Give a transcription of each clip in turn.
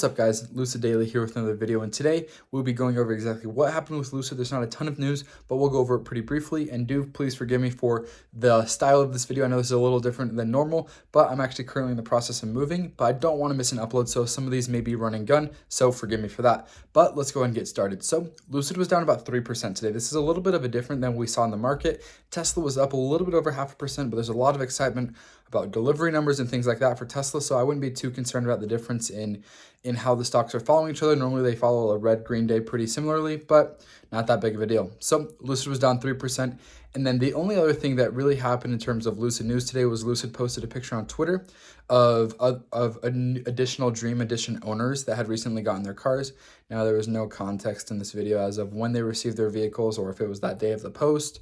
What's up guys, Lucid Daily here with another video, and today we'll be going over exactly what happened with Lucid. There's not a ton of news, but we'll go over it pretty briefly, and do please forgive me for the style of this video. I know this is a little different than normal, but I'm actually currently in the process of moving, but I don't want to miss an upload, so some of these may be running gun, so forgive me for that. But let's go ahead and get started. So Lucid was down about 3% today. This is a little bit of a different than we saw in the market. Tesla was up a little bit over 0.5%, but there's a lot of excitement about delivery numbers and things like that for Tesla, so I wouldn't be too concerned about the difference in how the stocks are following each other. Normally they follow a red-green day pretty similarly, but not that big of a deal. So Lucid was down 3%. And then the only other thing that really happened in terms of Lucid news today was Lucid posted a picture on Twitter of additional Dream Edition owners that had recently gotten their cars. Now, there was no context in this video as of when they received their vehicles or if it was that day of the post.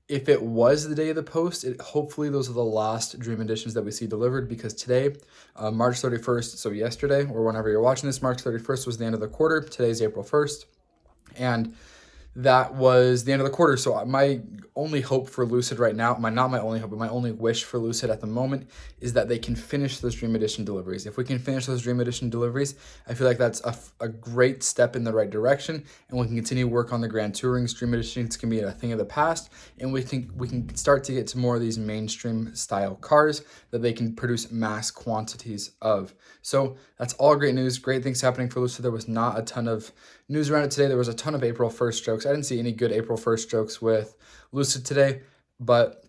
If it was the day of the post, hopefully those are the last Dream Editions that we see delivered, because today, March 31st, so yesterday, or whenever you're watching this, March 31st was the end of the quarter. Today's April 1st. And that was the end of the quarter. So my only hope for Lucid right now, not my only hope, but my only wish for Lucid at the moment is that they can finish those Dream Edition deliveries. If we can finish those Dream Edition deliveries, I feel like that's a great step in the right direction, and we can continue to work on the GrandTouring. Dream Editions can be a thing of the past, and we can start to get to more of these mainstream style cars that they can produce mass quantities of. So that's all great news. Great things happening for Lucid. There was not a ton of news around it today. There was a ton of April 1st jokes. I didn't see any good April 1st jokes with Lucid today, but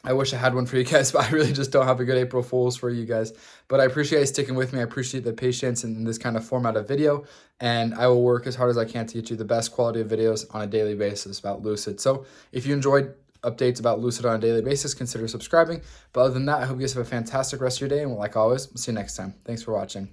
I wish I had one for you guys, but I really just don't have a good April Fools for you guys. But I appreciate you sticking with me. I appreciate the patience in this kind of format of video, and I will work as hard as I can to get you the best quality of videos on a daily basis about Lucid. So if you enjoyed updates about Lucid on a daily basis, consider subscribing. But other than that, I hope you guys have a fantastic rest of your day, and like always, we'll see you next time. Thanks for watching.